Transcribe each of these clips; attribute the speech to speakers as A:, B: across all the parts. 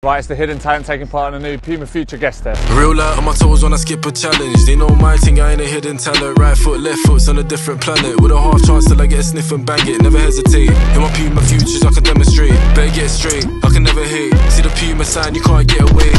A: Right, it's the hidden talent taking part in a new Puma Future guest there.
B: Real light on my toes when I skip a challenge. They know my thing, I ain't a hidden talent. Right foot, left foot's on a different planet. With a half chance till I get a sniff and bang it. Never hesitate. In my Puma Futures I can demonstrate. Better get straight, I can never hate. See the Puma sign, you can't get away.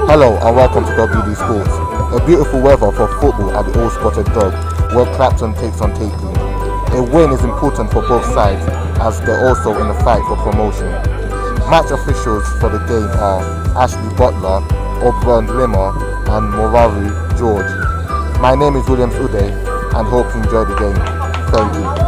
C: Hello and welcome to WD Sports. A beautiful weather for football at the All Spotted Dog, where Clapton takes on Takeley. A win is important for both sides as they're also in a fight for promotion. Match officials for the game are Ashley Butler, Obrand Limmer and Moraru George. My name is Williams Uday and hope you enjoy the game. Thank you.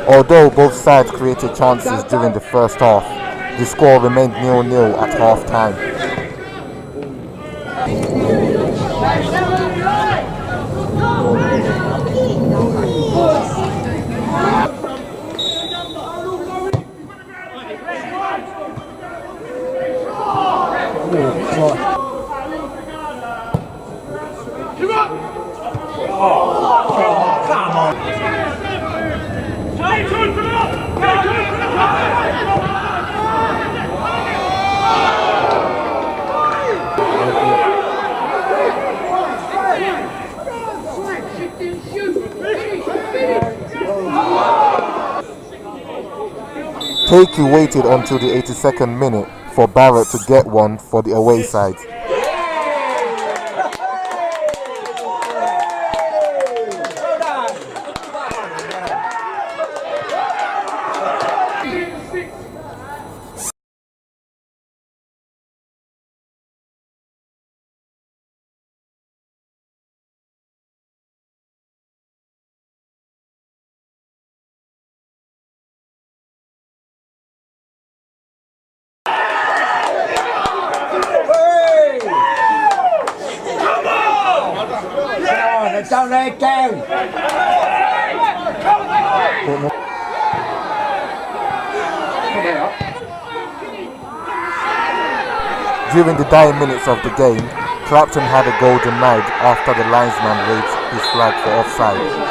C: Although both sides created chances during the first half, the score remained 0-0 at half time. Takeley waited until the 82nd minute for Barrett to get one for the away side.
D: Don't let it down.
C: During the dying minutes of the game, Clapton had a goal denied after the linesman raised his flag for offside.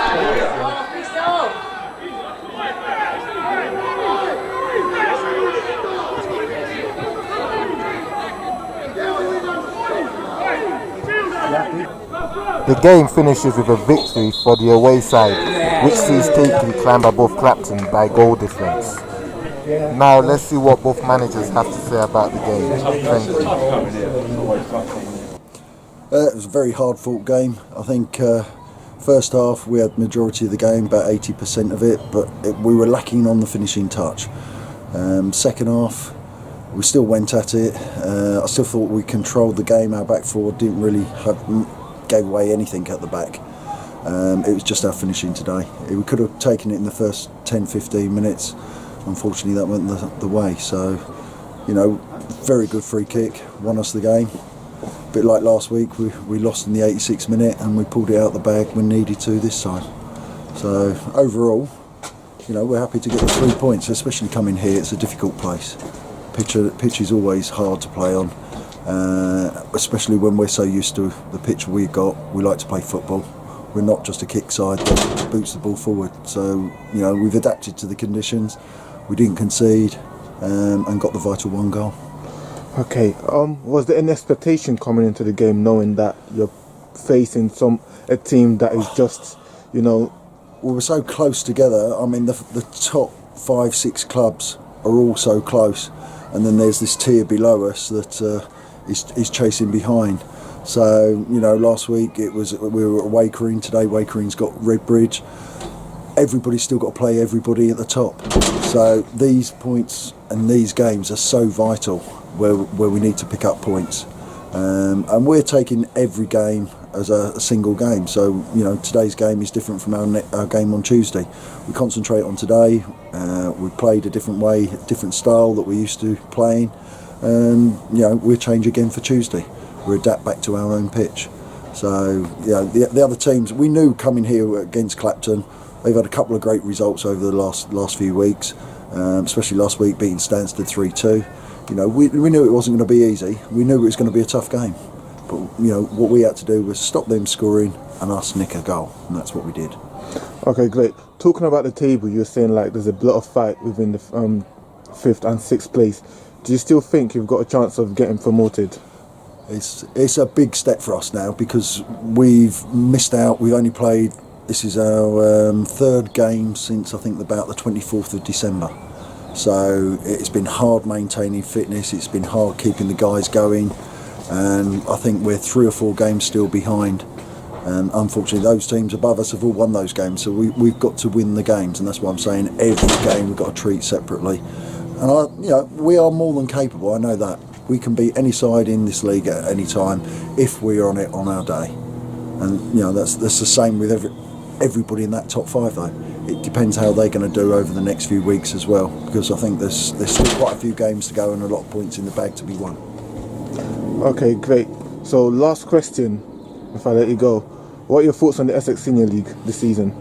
C: The game finishes with a victory for the away side, which sees Takeley climb above Clapton by goal difference. Now let's see what both managers have to say about the game. Thank you.
E: It was a very hard fought game. I think first half we had majority of the game, about 80% of it, but we were lacking on the finishing touch. Second half we still went at it. I still thought we controlled the game. Our back four didn't really gave away anything at the back. It was just our finishing today. We could have taken it in the first 10-15 minutes. Unfortunately that went the way. So, you know, very good free kick, won us the game. A bit like last week, we lost in the 86th minute and we pulled it out the bag when needed to this side. So overall, you know, we're happy to get the 3 points, especially coming here. It's a difficult place. Pitch is always hard to play on. Especially when we're so used to the pitch we've got. We like to play football. We're not just a kick side that boots the ball forward. So, you know, we've adapted to the conditions. We didn't concede and got the vital one goal.
C: Okay, was there an expectation coming into the game knowing that you're facing a team that is just, you know...
E: We were so close together. I mean, the top 5-6 clubs are all so close. and then there's this tier below us that is chasing behind. So, you know, last week we were at Wakering. Today Wakering's got Redbridge. Everybody's still got to play everybody at the top. So these points and these games are so vital where we need to pick up points. And we're taking every game as a single game. So, you know, today's game is different from our game on Tuesday. We concentrate on today. We played a different way, a different style that we used to playing. And, you know, we'll change again for Tuesday. We adapt back to our own pitch. So, you know, the other teams, we knew coming here against Clapton, they've had a couple of great results over the last few weeks, especially last week beating Stansted 3-2. You know, we knew it wasn't going to be easy. We knew it was going to be a tough game. But, you know, what we had to do was stop them scoring and us nick a goal. And that's what we did.
D: Okay, great. Talking about the table, you were saying like there's a lot of fight within the 5th and 6th place. Do you still think you've got a chance of getting promoted?
E: It's a big step for us now because we've missed out. We've only played, this is our 3rd game since I think about the 24th of December. So it's been hard maintaining fitness, it's been hard keeping the guys going, and I think we're 3 or 4 games still behind. And unfortunately those teams above us have all won those games, so we've got to win the games, and that's why I'm saying every game we've got to treat separately. And you know, we are more than capable, I know that. We can beat any side in this league at any time if we're on it on our day. And you know, that's the same with everybody in that top 5 though. It depends how they're going to do over the next few weeks as well, because I think there's still quite a few games to go and a lot of points in the bag to be won.
D: Okay, great. So last question, if I let you go. What are your thoughts on the Essex Senior League this season?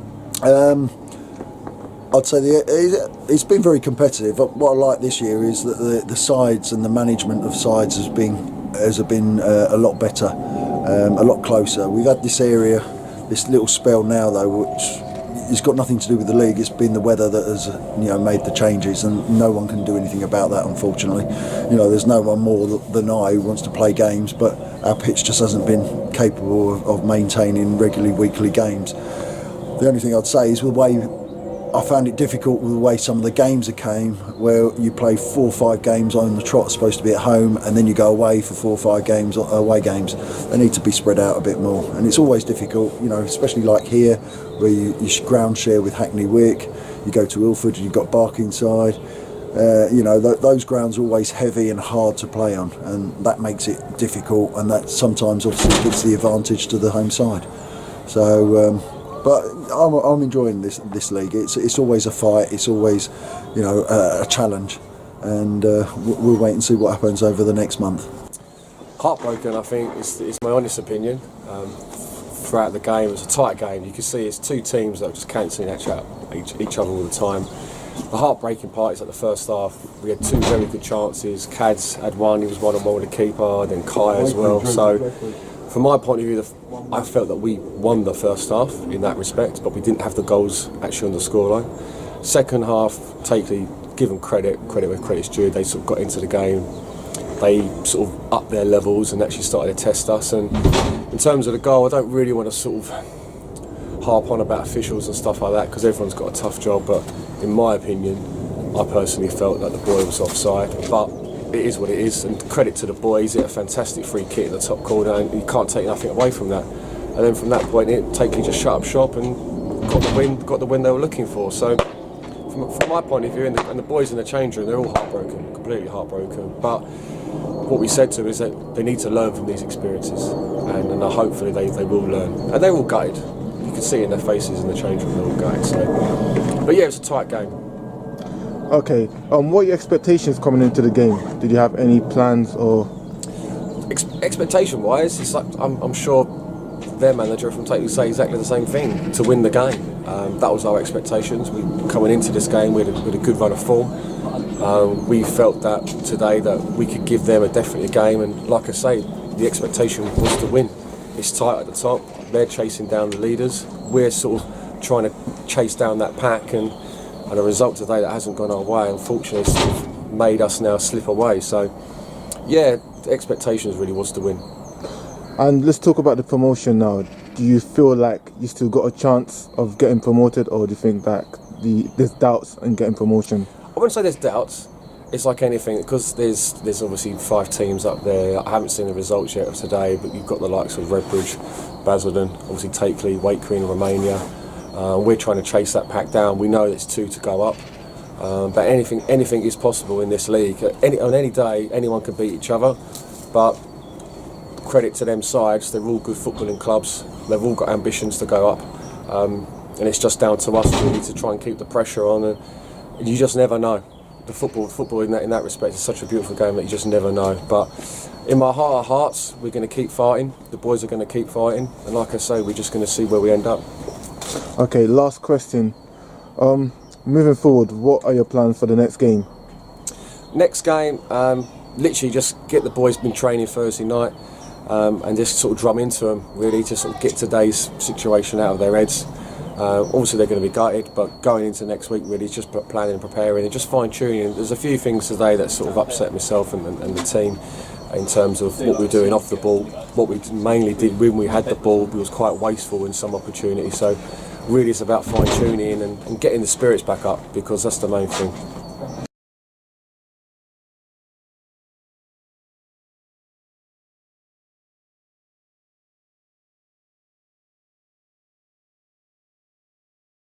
E: I'd say it's been very competitive. What I like this year is that the sides and the management of sides has been a lot better, a lot closer. We've had this area, this little spell now though, which it's got nothing to do with the league. It's been the weather that has, you know, made the changes, and no one can do anything about that, unfortunately. You know, there's no one more than I who wants to play games, but our pitch just hasn't been capable of maintaining regularly weekly games. The only thing I'd say is the way I found it difficult with the way some of the games came, where you play 4 or 5 games on the trot, supposed to be at home, and then you go away for 4 or 5 games, away games. They need to be spread out a bit more, and it's always difficult, you know, especially like here, where you ground share with Hackney Wick, you go to Ilford and you've got Barkingside. You know, those grounds are always heavy and hard to play on, and that makes it difficult, and that sometimes obviously gives the advantage to the home side. So, but I'm enjoying this league. It's always a fight. It's always, you know, a challenge, and we'll wait and see what happens over the next month.
F: Heartbroken, I think, is my honest opinion. Throughout the game, it was a tight game. You can see it's 2 teams that are just cancelling each other all the time. The heartbreaking part is at the first half, we had 2 very good chances. Cads had one, he was 1-on-1 with the keeper, then Kai as well. So, from my point of view, I felt that we won the first half in that respect, but we didn't have the goals actually on the scoreline. Second half, Takeley, give them credit where credit's due. They sort of got into the game. They sort of upped their levels and actually started to test us. And in terms of the goal, I don't really want to sort of harp on about officials and stuff like that, because everyone's got a tough job. But in my opinion, I personally felt that the boy was offside. But it is what it is, and credit to the boys. He hit a fantastic free kick in the top corner, and you can't take nothing away from that. And then from that point, Takeley just shut up shop and got the win they were looking for. So from my point of view, and the boys in the change room, they're all heartbroken, completely heartbroken. But what we said to them is that they need to learn from these experiences, and hopefully they will learn. And they're all gutted. You can see it in their faces in the change room, they're all gutted. So, but yeah, it was a tight game.
D: Okay, what are your expectations coming into the game? Did you have any plans or?
F: Expectation-wise, it's like I'm sure their manager from Takeley say exactly the same thing, to win the game. That was our expectations. We coming into this game with a good run of form. We felt that today that we could give them a definite game, and like I say, the expectation was to win. It's tight at the top. They're chasing down the leaders. We're sort of trying to chase down that pack, and a result today that hasn't gone our way, unfortunately, it's sort of made us now slip away. So, yeah, the expectations really was to win.
D: And let's talk about the promotion now. Do you feel like you still got a chance of getting promoted, or do you think that there's doubts in getting promotion?
F: I wouldn't say there's doubts. it's like anything, because there's obviously 5 teams up there. I haven't seen the results yet of today, but you've got the likes of Redbridge, Basildon, obviously Takeley, Wakefield in Romania. We're trying to chase that pack down. We know it's 2 to go up, but anything is possible in this league. On any day, anyone can beat each other, but credit to them sides, they're all good footballing clubs. They've all got ambitions to go up, and it's just down to us really to try and keep the pressure on. And you just never know. The football in that respect is such a beautiful game that you just never know. But in my heart of hearts, we're going to keep fighting. The boys are going to keep fighting, and like I say, we're just going to see where we end up.
D: Okay, last question. Moving forward, what are your plans for the next game?
F: Next game, literally just get the boys been training Thursday night, and just sort of drum into them. Really, just sort of get today's situation out of their heads. Obviously they're going to be gutted, but going into next week really just planning and preparing and just fine tuning. There's a few things today that sort of upset myself and the team in terms of what we're doing off the ball. What we mainly did when we had the ball, we was quite wasteful in some opportunities. So really it's about fine tuning and getting the spirits back up, because that's the main thing.